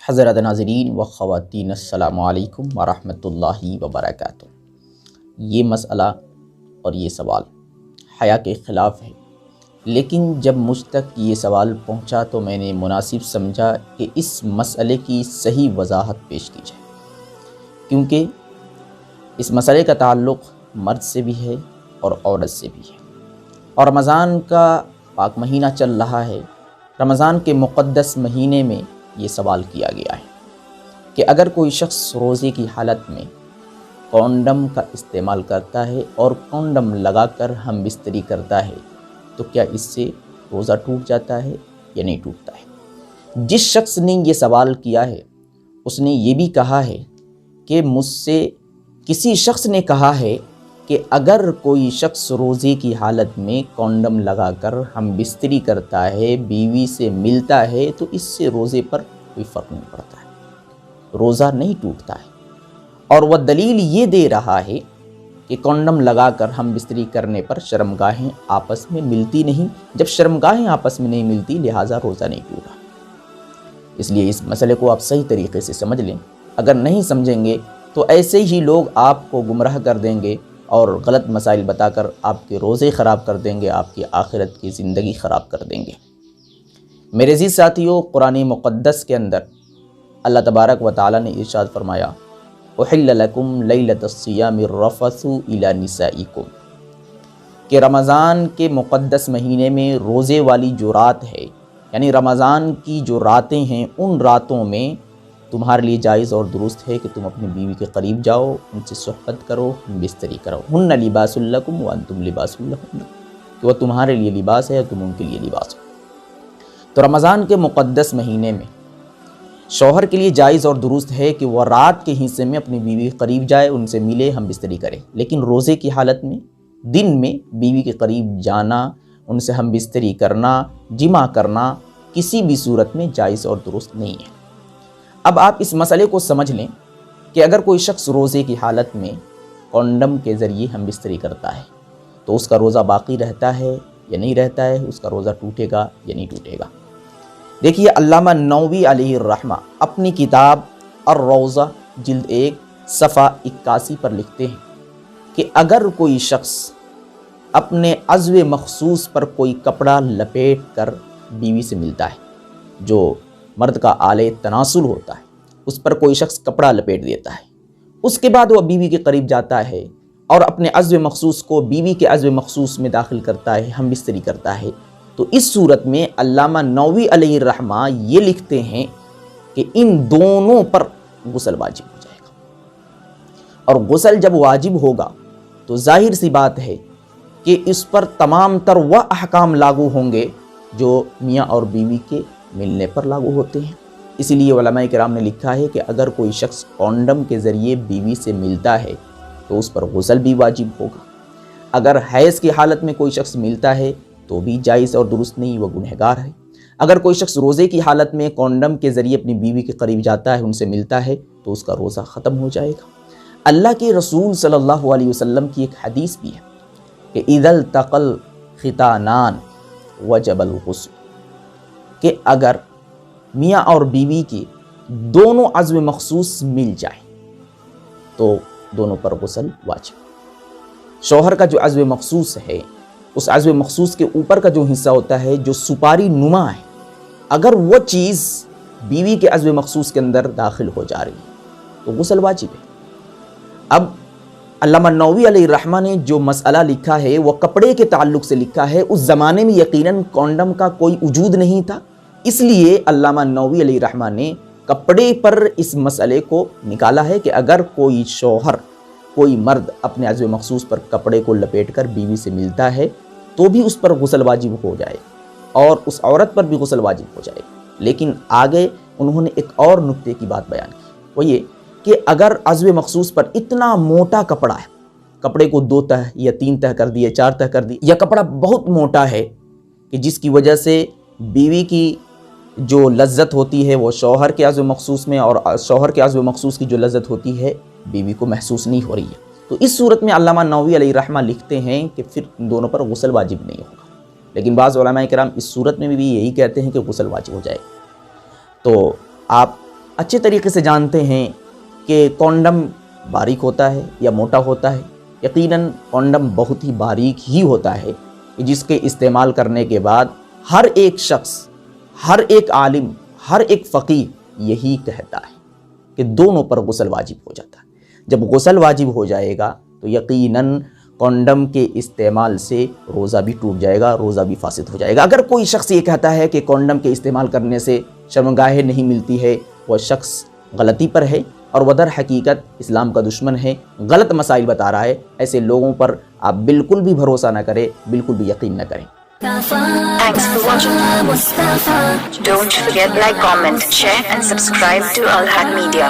حضرات ناظرین و خواتین، السلام علیکم ورحمۃ اللہ وبرکاتہ۔ یہ مسئلہ اور یہ سوال حیا کے خلاف ہے، لیکن جب مجھ تک یہ سوال پہنچا تو میں نے مناسب سمجھا کہ اس مسئلے کی صحیح وضاحت پیش کی جائے، کیونکہ اس مسئلے کا تعلق مرد سے بھی ہے اور عورت سے بھی ہے، اور رمضان کا پاک مہینہ چل رہا ہے۔ رمضان کے مقدس مہینے میں یہ سوال کیا گیا ہے کہ اگر کوئی شخص روزے کی حالت میں کونڈم کا استعمال کرتا ہے اور کونڈم لگا کر ہم بستری کرتا ہے تو کیا اس سے روزہ ٹوٹ جاتا ہے یا نہیں ٹوٹتا ہے؟ جس شخص نے یہ سوال کیا ہے اس نے یہ بھی کہا ہے کہ مجھ سے کسی شخص نے کہا ہے کہ اگر کوئی شخص روزے کی حالت میں کونڈم لگا کر ہم بستری کرتا ہے، بیوی سے ملتا ہے، تو اس سے روزے پر کوئی فرق نہیں پڑتا ہے، روزہ نہیں ٹوٹتا ہے۔ اور وہ دلیل یہ دے رہا ہے کہ کونڈم لگا کر ہم بستری کرنے پر شرمگاہیں آپس میں ملتی نہیں، جب شرمگاہیں آپس میں نہیں ملتی لہٰذا روزہ نہیں ٹوٹا۔ اس لیے اس مسئلے کو آپ صحیح طریقے سے سمجھ لیں، اگر نہیں سمجھیں گے تو ایسے ہی لوگ آپ کو گمراہ کر دیں گے اور غلط مسائل بتا کر آپ کے روزے خراب کر دیں گے، آپ کی آخرت کی زندگی خراب کر دیں گے۔ میرے عزیز ساتھیوں، قرآن مقدس کے اندر اللہ تبارک و تعالی نے ارشاد فرمایا احل لکم لیلۃ الصیام الرفث الی نسائکم، کہ رمضان کے مقدس مہینے میں روزے والی جو رات ہے، یعنی رمضان کی جو راتیں ہیں، ان راتوں میں تمہارے لیے جائز اور درست ہے کہ تم اپنی بیوی کے قریب جاؤ، ان سے صحبت کرو، بستری کرو۔ ہن لباس لکم وانتم لباس لہن، کہ وہ تمہارے لیے لباس ہے اور تم ان کے لیے لباس ہو۔ تو رمضان کے مقدس مہینے میں شوہر کے لیے جائز اور درست ہے کہ وہ رات کے حصے میں اپنی بیوی کے قریب جائے، ان سے ملے، ہم بستری کرے، لیکن روزے کی حالت میں دن میں بیوی کے قریب جانا، ان سے ہم بستری کرنا، جمع کرنا کسی بھی صورت میں جائز اور درست نہیں ہے۔ اب آپ اس مسئلے کو سمجھ لیں کہ اگر کوئی شخص روزے کی حالت میں کونڈم کے ذریعے ہم بستری کرتا ہے تو اس کا روزہ باقی رہتا ہے یا نہیں رہتا ہے، اس کا روزہ ٹوٹے گا یا نہیں ٹوٹے گا۔ دیکھیے، علامہ نووی علیہ الرحمہ اپنی کتاب الروضہ جلد 1 صفحہ 81 پر لکھتے ہیں کہ اگر کوئی شخص اپنے عضو مخصوص پر کوئی کپڑا لپیٹ کر بیوی سے ملتا ہے، جو مرد کا آلے تناسل ہوتا ہے، اس پر کوئی شخص کپڑا لپیٹ دیتا ہے، اس کے بعد وہ بیوی کے قریب جاتا ہے اور اپنے عضو مخصوص کو بیوی کے عضو مخصوص میں داخل کرتا ہے، ہم بستری کرتا ہے، تو اس صورت میں علامہ نووی علیہ الرحمہ یہ لکھتے ہیں کہ ان دونوں پر غسل واجب ہو جائے گا، اور غسل جب واجب ہوگا تو ظاہر سی بات ہے کہ اس پر تمام تر وہ احکام لاگو ہوں گے جو میاں اور بیوی کے ملنے پر لاگو ہوتے ہیں۔ اسی لیے علماء کرام نے لکھا ہے کہ اگر کوئی شخص کونڈم کے ذریعے بیوی سے ملتا ہے تو اس پر غسل بھی واجب ہوگا۔ اگر حیض کی حالت میں کوئی شخص ملتا ہے تو بھی جائز اور درست نہیں، وہ گنہگار ہے۔ اگر کوئی شخص روزے کی حالت میں کونڈم کے ذریعے اپنی بیوی کے قریب جاتا ہے، ان سے ملتا ہے، تو اس کا روزہ ختم ہو جائے گا۔ اللہ کے رسول صلی اللہ علیہ وسلم کی ایک حدیث بھی ہے کہ اذا التقى الختانان وجب الغسل، کہ اگر میاں اور بیوی کی دونوں عضو مخصوص مل جائیں تو دونوں پر غسل واجب۔ شوہر کا جو عضو مخصوص ہے، اس عضو مخصوص کے اوپر کا جو حصہ ہوتا ہے جو سپاری نما ہے، اگر وہ چیز بیوی کے عضو مخصوص کے اندر داخل ہو جا رہی ہے تو غسل واجب ہے۔ اب علامہ نووی علیہ الرحمہ نے جو مسئلہ لکھا ہے وہ کپڑے کے تعلق سے لکھا ہے۔ اس زمانے میں یقیناً کونڈم کا کوئی وجود نہیں تھا، اس لیے علامہ نووی علیہ الرحمہ نے کپڑے پر اس مسئلے کو نکالا ہے کہ اگر کوئی شوہر، کوئی مرد اپنے عضو مخصوص پر کپڑے کو لپیٹ کر بیوی سے ملتا ہے تو بھی اس پر غسل واجب ہو جائے اور اس عورت پر بھی غسل واجب ہو جائے۔ لیکن آگے انہوں نے ایک اور نکتے کی بات بیان کی، وہ یہ کہ اگر عضو مخصوص پر اتنا موٹا کپڑا ہے، کپڑے کو 2 تہ یا 3 تہ کر دیے، 4 تہ کر دی، یا کپڑا بہت موٹا ہے کہ جس کی وجہ سے بیوی کی جو لذت ہوتی ہے وہ شوہر کے عضو مخصوص میں، اور شوہر کے عضو مخصوص کی جو لذت ہوتی ہے بیوی کو محسوس نہیں ہو رہی ہے، تو اس صورت میں علامہ نووی علیہ الرحمہ لکھتے ہیں کہ پھر دونوں پر غسل واجب نہیں ہوگا۔ لیکن بعض علماء کرام اس صورت میں بھی یہی کہتے ہیں کہ غسل واجب ہو جائے۔ تو آپ اچھے طریقے سے جانتے ہیں کہ کونڈم باریک ہوتا ہے یا موٹا ہوتا ہے. یقیناً کونڈم بہت ہی باریک ہی ہوتا ہے جس کے استعمال کرنے کے بعد ہر ایک شخص، ہر ایک عالم، ہر ایک فقیہ یہی کہتا ہے کہ دونوں پر غسل واجب ہو جاتا ہے. جب غسل واجب ہو جائے گا تو یقیناً کونڈم کے استعمال سے روزہ بھی ٹوٹ جائے گا، روزہ بھی فاسد ہو جائے گا. اگر کوئی شخص یہ کہتا ہے کہ کونڈم کے استعمال کرنے سے شرمگاہیں نہیں ملتی ہے، وہ شخص غلطی پر ہے اور وہ در حقیقت اسلام کا دشمن ہے، غلط مسائل بتا رہا ہے. ایسے لوگوں پر آپ بالکل بھی بھروسہ نہ کریں، بالکل بھی یقین نہ کریں. Thanks for watching. Don't forget like, comment, share and subscribe to Al Had Media.